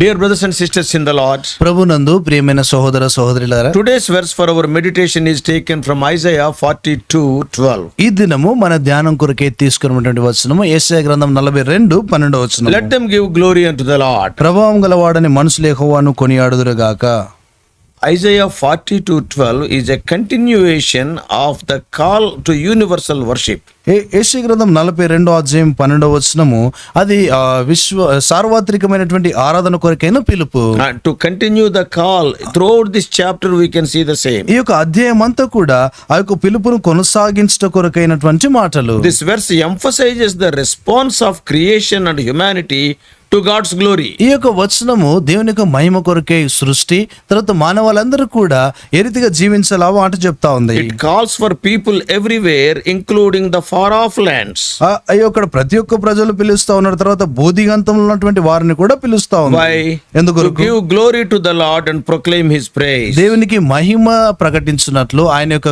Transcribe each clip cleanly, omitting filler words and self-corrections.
Dear brothers and sisters in the Lord, ప్రభునందు ప్రియమైన సహోదర సహోదరులారా, today's verse for our meditation is taken from Isaiah 42:12. ఈ దినము మన ధ్యానం కొరకే తీసుకున్నటువంటి వచనము యెషయా గ్రంథం 42:12 వచనం. Let them give glory unto the Lord. ప్రభావం గలవాడని మనుషులు యెహోవాను కొనియాడుదురుగాక. Isaiah 42:12 is a continuation of the call to universal worship. యెషయా గ్రంథం 42:12 వచనము అది సార్వత్రికమైనటువంటి ఆరాధన కొరకైన పిలుపు. To continue the call throughout this chapter we can see the same. ఈ యొక్క అధ్యాయం అంతా కూడా ఆ యొక్క పిలుపును కొనసాగించట కొరకైనటువంటి మాటలు. This verse emphasizes the response of creation and humanity to God's glory. ఈ యొక్క వచనము దేవుని యొక్క మహిమ కొరకే సృష్టి, తర్వాత మానవాళ్ళందరూ కూడా ఏ రీతిగా జీవించాలో మాట చెప్తా ఉంది. It calls for people everywhere including the far off lands. అయ్యో అక్కడ ప్రతి ఒక్క ప్రజలు పిలుస్తా ఉన్నారు, తర్వాత బోధిగంతంలో ఉన్నటువంటి వారిని కూడా పిలుస్తా ఉంది. Why? ఎందుకు? To give glory to the Lord and proclaim his praise. దేవునికి మహిమ ప్రకటించినట్లు, ఆయన యొక్క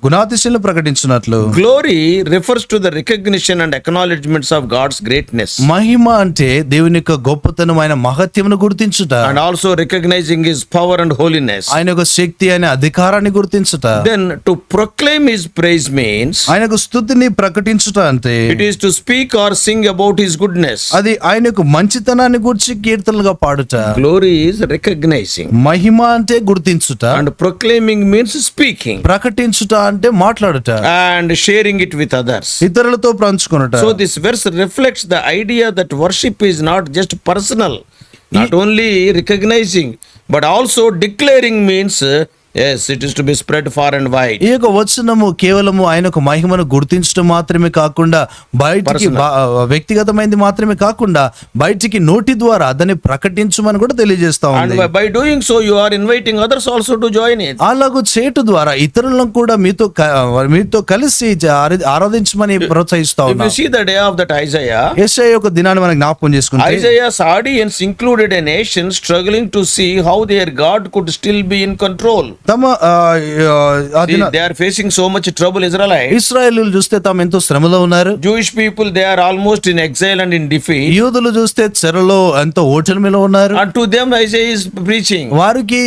గుణాతిశయలు ప్రకటించినట్లు. Glory refers to the recognition and acknowledgements of God's greatness. మహిమ అంటే దేవుని యొక్క గొప్పతనం, ఆయన మహత్యమును గుర్తించుట, And also recognizing his power and holiness. ఆయన యొక్క శక్తి, ఆయన అధికారాన్ని గుర్తించుట. Then to proclaim his praise means ఆయన యొక్క స్తుతిని ప్రకటించుట అంటే it is to speak or sing about his goodness. అది ఆయన యొక్క మంచితనాన్ని గురించి కీర్తనలుగా పాడుట. Glory is recognizing. మహిమ అంటే గుర్తించుట, And proclaiming means speaking ప్రకటించుట అంటే మాట్లాడుట, and sharing it with others. ఇతరులతో పంచుకొనుట. So this verse reflects the idea that worship is not just personal, not only recognizing but also declaring means yes, it is to be spread far and wide. ఈ యొక్క వచనము కేవలము ఆయన యొక్క మహిమను గుర్తించడం మాత్రమే కాకుండా, బయటికి వ్యక్తిగతమైనది మాత్రమే కాకుండా బయటికి నోటి ద్వారా దాన్ని ప్రకటించమని కూడా తెలియజేస్తా ఉంది. And by doing so you are inviting others also to join it. అలాగూ చేయట ద్వారా ఇతరులను కూడా మీతో కలిసి ఆరాధించమని ప్రోత్సహిస్తా If ఉన్నా. you see the day of that Isaiah, యెషయా యొక్క దినాన్ని మనం జ్ఞాపకం చేసుకుంటే, Isaiah's audience included a nation struggling to see how their God could still be in control. They are facing so much trouble, Israelites. ఇశ్రాయేలీయులు చూస్తే తాము ఎంతో శ్రమలో ఉన్నారు. Jewish people, they are almost in exile and in defeat. యూదులు చూస్తే చెరలో ఎంతో ఓటమిలో ఉన్నారు. And to them Isaiah is preaching. వారికి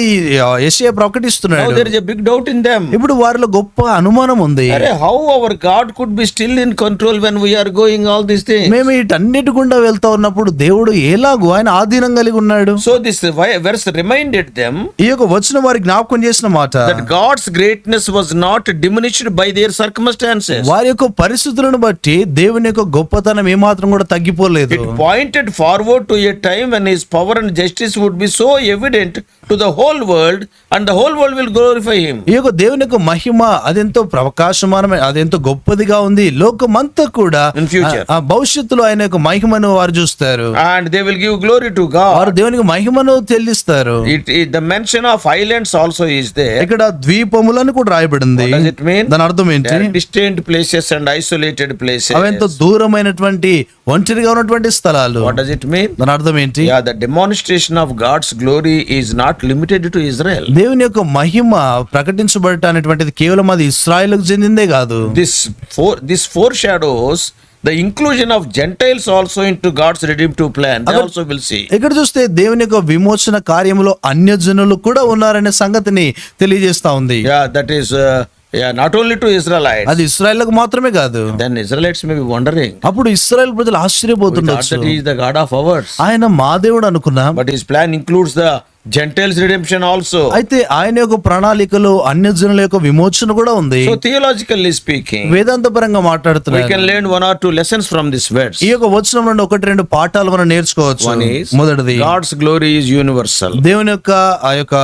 యెషయా ప్రకటిస్తున్నాడు. Now there is a big doubt in them. ఇప్పుడు వారిలో గొప్ప అనుమానం ఉంది. How our God could be still in control when we are going all these things? మేము వీటన్నిటి గుండా వెళ్తా ఉన్నప్పుడు దేవుడు ఎలాగో ఆయన ఆధీనం కలిగి ఉన్నాడు. So this verse reminded them ఈ యొక్క వచనం వారికి జ్ఞాపకం చేసిన మాట, that God's greatness was not diminished by their circumstances. వారి యొక్క పరిస్థితులను బట్టి దేవుని యొక్క గొప్పతనం ఏమాత్రం కూడా తగ్గిపోలేదు. It pointed forward to a time when his power and justice would be so evident to the whole world and the whole world will glorify him. ఈ యొక్క దేవుని యొక్క మహిమ అదెంతో ప్రకాశమానమైన, అదెంతో గొప్పదిగా ఉంది. లోకమంతా కూడా In future. భవిష్యత్తులో ఆయన యొక్క మహిమను వారు చూస్తారు. And they will give glory to వారు God. దేవునికి మహిమను చెల్లిస్తారు. The mention of islands also is there. ఇక్కడ ద్వీపములను కూడా రాయబడింది. What does it mean? దాని అర్థం ఏంటి? They are distant places and isolated places. అవెంతో దూరమైనటువంటి ఒంటరిగా ఉన్నటువంటి స్థలాలు. What does it mean? దాని అర్థం ఏంటి? Yeah, the demonstration of God's glory is not limited to Israel. దేవుని యొక్క మహిమ ప్రకటించబడటానిటువంటిది కేవలం అది ఇశ్రాయేలుకు చెందిందే కాదు. This foreshadows the inclusion of Gentiles also into God's redemptive plan. They also will see. ఇక్కడ చూస్తే దేవుని యొక్క విమోచన కార్యములో అన్యజనులు కూడా ఉన్నారనే సంగతిని తెలియజేస్తా ఉంది. Yeah, that is not only to Israelites. అది ఇశ్రాయేలుకు మాత్రమే కాదు. Then Israelites may be wondering, అప్పుడు ఇశ్రాయేల్ ప్రజలు we thought ఆశ్చర్యపోతుండొచ్చు, that he is the God of ours. ఆయన మా దేవుడు అనుకున్నాం, But his plan includes the Gentiles redemption also. అయితే ఆయన యొక్క ప్రణాళికలో అన్యజనుల యొక్క విమోచన కూడా ఉంది. So theologically speaking, వేదాంతపరంగా we మాట్లాడుతున్నారు. can learn one or two lessons from this verse. ఈ యొక్క వచనం నుండి 1-2 పాఠాలు మనం నేర్చుకోవచ్చు. One is, మొదటిది, God's glory is universal. దేవుని యొక్క ఆ యొక్క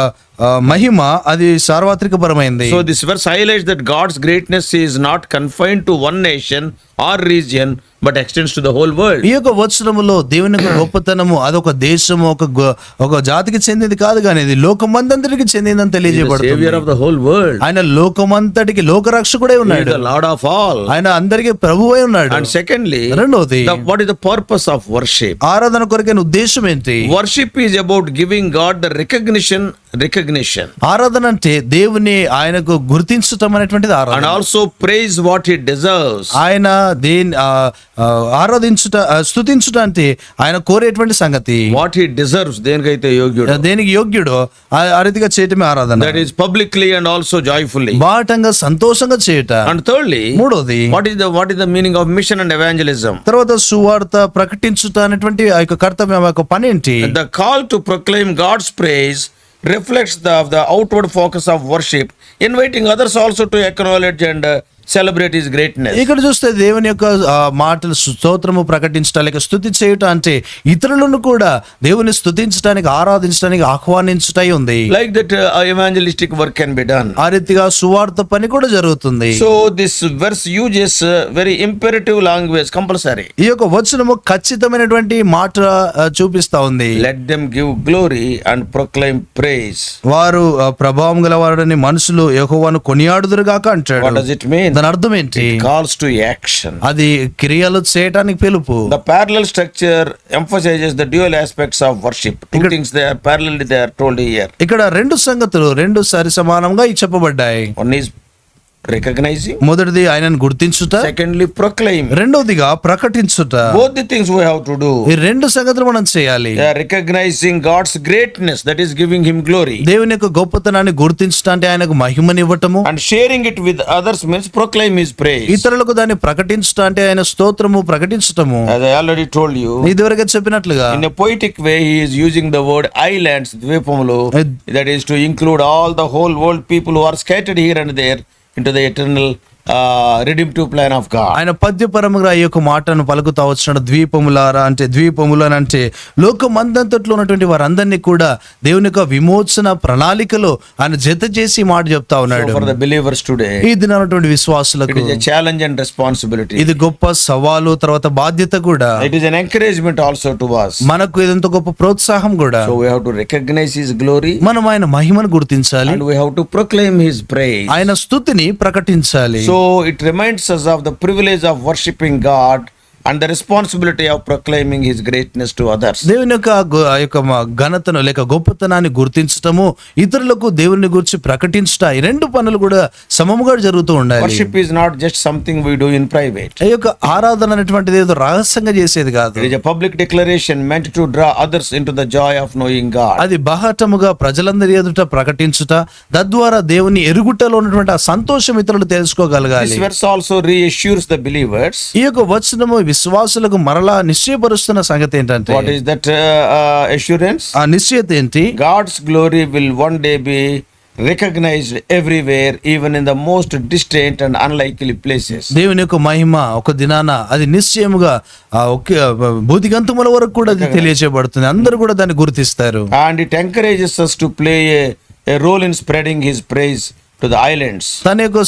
మహిమ అది సార్వత్రిక పరమైంది. So this verse highlights that God's greatness is not confined to one nation or region but extends to the whole world. ఈ యొక్క వచనములో దేవుని యొక్క గొప్పతనము అదొక దేశము ఒక జాతికి చెందింది కాదు, కానీ ఇది లోకమంతటికి చెందిందని తెలియజేయబడుతుంది. Savior of the whole world. ఆయన లోకమంతటికి లోకరక్షకుడే He is ఉన్నాడు. the Lord of all. ఆయన అందరికీ ప్రభువై ఉన్నాడు. And secondly, రెండోది, what is the purpose of worship? ఆరాధన కొరకైన ఉద్దేశం ఏంటి? Worship is about giving God the recognition recognition. ఆరాధన అంటే దేవుని ఆయనకు గుర్తించటం అనేటువంటిది And ఆరాధన. also praise what he deserves. ఆయన దేని ఆరాధించుట స్తుతించుట అంటే ఆయన కోరేటువంటి సంగతి. What he deserves, దేనికైతే యోగ్యుడు. దేనికి యోగ్యుడో ఆ రీతిగా చేయటమే ఆరాధన. That is publicly and also joyfully. బాటంగా సంతోషంగా చేయుట. And thirdly, మూడోది, what is the meaning of mission and evangelism? తర్వాత సువార్త ప్రకటించుట అనేటువంటి ఆ యొక్క కర్తవ్యం, ఆ యొక్క పని ఏంటి? The call to proclaim God's praise reflects the outward focus of worship, inviting others also to acknowledge and celebrate his greatness. ఇక్కడ చూస్తే దేవుని యొక్క మాటలు స్తోత్రము ప్రకటించడం లేక స్తుతి చేయుట అంటే ఇతరులను కూడా దేవుని స్తుతించడానికి, ఆరాధించడానికి ఆహ్వానించుటై ఉంది. Like that evangelistic work can be done. ఆ రీతిగా సువార్త పని కూడా జరుగుతుంది. So this verse uses very imperative language, compulsory. ఈ యొక్క వచనము ఖచ్చితమైనటువంటి మాట చూపిస్తా ఉంది. Let them give glory and proclaim praise. వారు ప్రభావం గల వారని మనుషులు యెహోవాను కొనియాడుదురుగాక అంటాడు. What does it mean? దాని అర్థం ఏంటి? Calls to action. అది క్రియలు చేయటానికి పిలుపు. The parallel structure emphasizes the dual aspects of worship. Two things they are parallelly they are told here. ఇక్కడ రెండు సంగతులు రెండు సరి సమానంగా చెప్పబడ్డాయి. One is recognizing. మొదటిది ఆయనను గుర్తించుట, Secondly, proclaim. రెండోదిగా ప్రకటించుట. Both the things we have to do. ఈ రెండు సంగతులు మనం చేయాలి. They are recognizing God's greatness, that is giving him glory. దేవుని యొక్క గొప్పతనాన్ని గుర్తించుట అంటే ఆయనకు మహిమనివ్వటము. And sharing it with others means proclaim his praise. ఇతరులకు దాన్ని ప్రకటించుట అంటే ఆయన స్తోత్రము ప్రకటించటము. As I already told you, ఇదివరకే చెప్పినట్లుగా in a poetic way, he is using the word islands, Dvipamulu, that is to include all the whole world people who are scattered here and there into the eternal redemptive plan of God. ఆయన పద్యపరముగా ఈ యొక్క మాటను పలుకుతా వచ్చిన ద్వీపములారా అంటే ద్వీపములను అంటే లోకమందంతట్లో ఉన్నటువంటి వారందరినీ కూడా దేవుని యొక్క విమోచన ప్రణాళికలో ఆయన జత చేసి మాట చెప్తా ఉన్నాడు. So for the believers today, ఈ దినటువంటి it విశ్వాసులకు is a challenge and responsibility. ఇది గొప్ప సవాలు, తర్వాత బాధ్యత కూడా. It is an encouragement also to us. మనకు ఇదంత గొప్ప ప్రోత్సాహం కూడా. So we have to recognize his glory మనం ఆయన మహిమను గుర్తించాలి, and we have to proclaim his praise. ఆయన స్తుతిని ప్రకటించాలి. So it reminds us of the privilege of worshiping God and the responsibility of proclaiming his greatness to others. దేవుని యొక్క ఆ యొక్క ఘనతను లేక గొప్పతనాన్ని గుర్తించటము, ఇతరులకు దేవుని గురించి ప్రకటించట, ఈ రెండు పనులు కూడా సమముగా జరుగుతూ ఉండాలి. Worship is not just something we do in private. ఈ యొక్క ఆరాధన అనేటువంటిది ఏదో రహస్యంగా చేసేది కాదు. It is a public declaration meant to draw others into the joy of knowing God. అది బహటముగా ప్రజలందరి ఎదుట ప్రకటించుట, తద్వారా దేవుని ఎరుగుటలో ఉన్నటువంటి ఆ సంతోషం ఇతరులు తెలుసుకోగలగాలి. This verse also reassures the believers. ఈ యొక్క వచనము విశ్వాసులకు మరలా నిశ్చయపరుస్తున్న సంగతి ఏంటంటే, What is that assurance? ఆ నిశ్చయత ఏంటి? God's glory will one day be recognized everywhere, even in the most distant and unlikely places. దేవుని యొక్క మహిమ ఒక దినాన అది నిశ్చయముగా ఒకే భూతిగంతముల వరకు కూడా అది తెలియచేయబడుతుంది. అందరూ కూడా దాన్ని గుర్తిస్తారు. And it encourages us to play a role in spreading his praise to the islands. తన యొక్క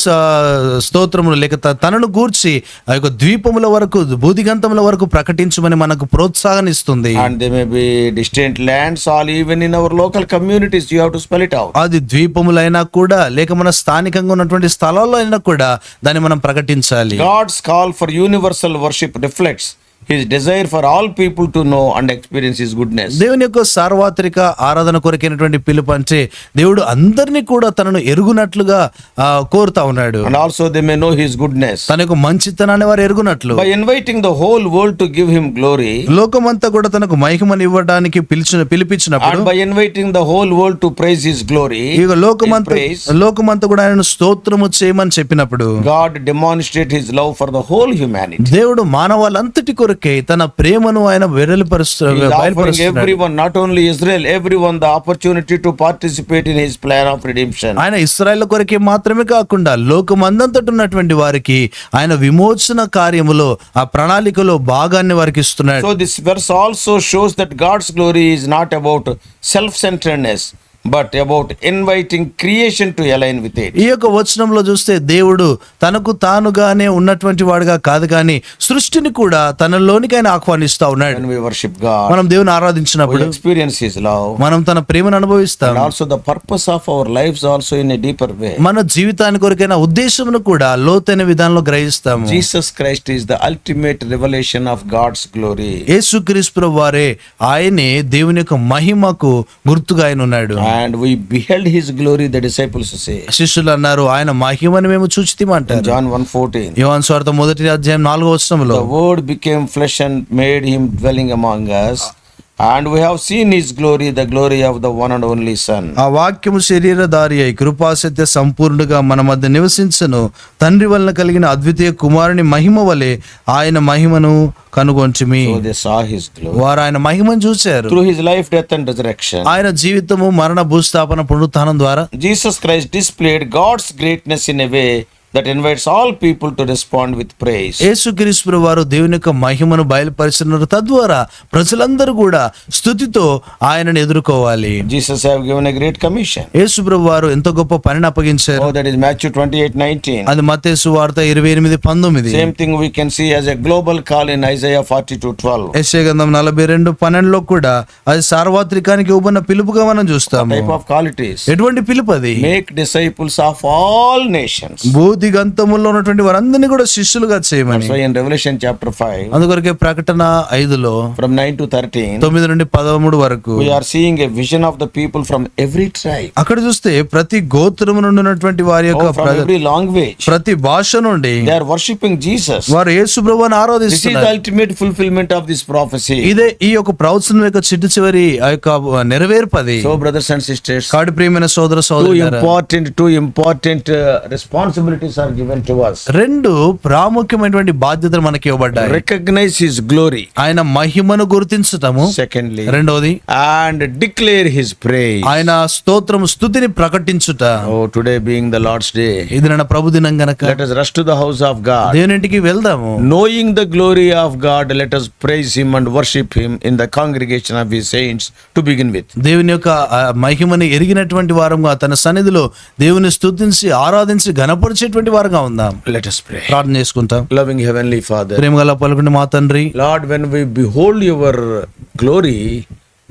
స్తోత్రములు లేక తనను గూర్చి ఆ యొక్క ద్వీపముల వరకు, భూదిగంతముల వరకు ప్రకటించమని మనకు ప్రోత్సాహాన్ని ఇస్తుంది. And they may be distant lands, or even in our local communities, you have to spell it out. అది ద్వీపములైనా కూడా లేక మన స్థానికంగా ఉన్నటువంటి స్థలాల్లో అయినా కూడా దాన్ని మనం ప్రకటించాలి. God's call for universal worship reflects his desire for all people to know and experience his goodness. దేవుని యొక్క సార్వత్రిక ఆరాధన కొరకైనటువంటి పిలుపు అంటే దేవుడు అందరినీ కూడా తనను ఎరుగునట్లుగా కోరుతా ఉన్నాడు. And also they may know his goodness. తన యొక్క మంచితనాన్ని వారు ఎరుగునట్లు, By inviting the whole world to give him glory, లోకమంతా కూడా తనకు మహిమను ఇవ్వడానికి పిలిపించినప్పుడు, and by inviting the whole world to praise his glory, ఇక praise, లోకమంతా కూడా ఆయన స్తోత్రము చేయమని చెప్పినప్పుడు, God demonstrates his love for the whole humanity. దేవుడు మానవాళంతటి కొరకే తన ప్రేమను ఆయన He is offering బయలుపరుస్తున్నాడు. everyone, not only Israel, everyone the opportunity to participate in his plan of redemption. ఆయన ఇశ్రాయేలు కొరకే మాత్రమే కాకుండా లోకమందంతట ఉన్నటువంటి వారికి ఆయన విమోచన కార్యములో, ఆ ప్రణాళికలో భాగాన్ని వారికి ఇస్తున్నాడు. So this verse also shows that God's glory is not about self-centeredness, but about inviting creation to align with it. ఈ యొక్క వచనంలో చూస్తే దేవుడు తనకు తానుగానే ఉన్నటువంటి వాడుగా కాదు, కానీ సృష్టిని కూడా తనలోనికి ఆయన ఆహ్వానిస్తా ఉన్నాడు. When we worship God, మనం దేవుని we ఆరాధించినప్పుడు experience his love, మనం తన ప్రేమను అనుభవిస్తాం. and also the purpose of our lives also in a deeper way. మన జీవితానికి కొరకైన ఉద్దేశమును కూడా లోతైన విధానంలో గ్రహిస్తాము. Jesus Christ is the ultimate revelation of God's glory. యేసుక్రీస్తు వారే ఆయనే దేవుని యొక్క మహిమకు గుర్తుగా ఆయన ఉన్నాడు. And we beheld his glory, the disciples say. శిష్యులు అన్నారు ఆయన మహిమను మేము చూచితిమంటారు. John 1:14. యోహాను సువార్త 1:4 The word became flesh and made him dwelling among us. And we have seen his glory, the glory of the one and only Son. ఆ వాక్యము శరీరధారి అయి కృపాసత్య సంపూర్ణుడుగా మన మధ్య నివసించను, తండ్రి వలన కలిగిన అద్వితీయ కుమారుని మహిమ వలె ఆయన మహిమను కనుగొంటిమి. So they saw his glory. వారు ఆయన మహిమను చూశారు. Through his life, death and resurrection, ఆయన జీవితము, మరణ, భూస్థాపన, పునరుత్థానం ద్వారా Jesus Christ displayed God's greatness in a way that invites all people to respond with praise. యేసుక్రీస్తు వారు దేవుని యొక్క మహిమను బయలుపరిచినారు. తద్వారా ప్రజలందరూ కూడా స్తుతితో ఆయనను ఎదుర్కోవాలి. Jesus have given a great commission. యేసు వారు ఎంతో గొప్ప పనిని అప్పగించారు. Oh, that is Matthew 28:19. అది మత్తయి సువార్త 28:19. Same thing we can see as a global call in Isaiah 42:12. యెషయా గ్రంథం 42:12 కూడా అది సార్వత్రికానికి ఇవ్వబడిన పిలుపుగా మనం చూస్తాము. Type of call it is. ఎటువంటి పిలుపు అది? Make disciples of all nations. భూదిగంతములో ఉన్నటువంటి వారందరినీ కూడా శిష్యులుగా చేయమని. So in Revelation chapter 5, అందుకొరకే ప్రకటన 5లో from 9 to 13, 9 నుండి 13 వరకు we are seeing a vision of the people from every tribe. అక్కడ చూస్తే ప్రతి గోత్రము నుండి ఉన్నటువంటి వారి యొక్క From every language. ప్రతి భాష నుండి They are worshipping Jesus. వారు యేసు ప్రభువుని This is the ఆరాధిస్తున్నారు. ultimate fulfillment of this prophecy. ఇదే ఈ యొక్క ప్రవచనం యొక్క చిట్టు చివరి ఆ యొక్క నెరవేర్పది. So brothers and sisters, కాడి ప్రియమైన సోదర two సోదరులారా, important responsibilities are given to us. రెండు ప్రాముఖ్యమైనటువంటి బాధ్యతలు మనకి ఇవ్వబడ్డాయి. Recognize his glory. ఆయన మహిమను గుర్తించటము. Secondly, రెండవది and declare his praise. ఆయన స్తోత్రము, స్తుతిని ప్రకటించుట. Oh, today being the Lord's day, ఇది నా ప్రభు దినం గనక let us rush to the house of God. దేవునింటికి వెళ్దాము. Knowing the glory of God, let us praise him and worship him in the congregation of his saints to begin with. దేవుని యొక్క మహిమని ఎరిగినటువంటి వారంగా తన సన్నిధిలో దేవుని స్తుతించి ఆరాధించి ఘనపరిచేటువంటి వారంగా ఉందాం. Let us pray. ప్రార్థన చేసుకుంటాం. Loving heavenly Father, ప్రేమగల పలుకుని మా తండ్రి, Lord, when we behold your glory,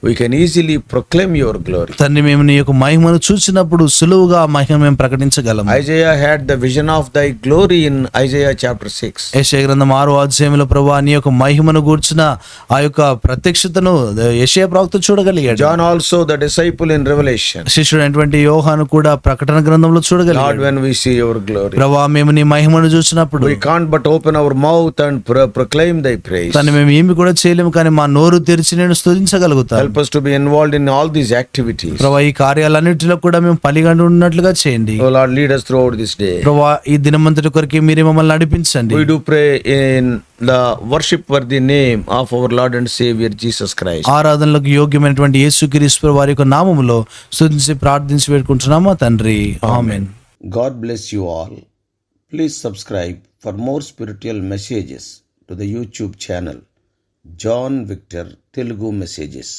we can easily proclaim your glory. తండ్రి మేము నీ యొక్క మహిమను చూసినప్పుడు సులువుగా ఆ మహిమ మేము ప్రకటించగలము. Isaiah had the vision of thy glory in Isaiah chapter 6. యెషయా గ్రంథం 6వ ప్రభువా నీ యొక్క మహిమను గూర్చిన ఆ యొక్క ప్రత్యక్షతను యెషయా ప్రవక్త చూడగలిగాడు. John also, the disciple in Revelation. శిష్యుడైనటువంటి యోహాను కూడా ప్రకటన గ్రంథంలో Lord, చూడగలిగాడు. when we see your glory, ప్రభువా మేము నీ మహిమను చూసినప్పుడు we can't but open our mouth and proclaim thy praise. తను మేము ఏమి కూడా చేయలేము, కానీ మా నోరు తెరిచి నేను స్తుతించగలుగుతాను. Help us to be involved in all these activities. ప్రభువా ఈ కార్యాలన్నిటిలో కూడా మేము పలిగండి ఉన్నట్లుగా చేయండి. Oh Lord, lead us throughout this day. ప్రభువా ఈ దినమంతటి కొరకు మీరే మమ్మల్ని నడిపించండి. We do pray in the worship worthy name of our Lord and Savior Jesus Christ. ఆరాధనలకు యోగ్యమైనటువంటి యేసుక్రీస్తు వారి యొక్క నామములో స్తుతించి ప్రార్థించి వేడుకుంటున్నామా తండ్రి. ఆమేన్. God bless you all. Please subscribe for more spiritual messages to the YouTube channel John Victor Telugu Messages.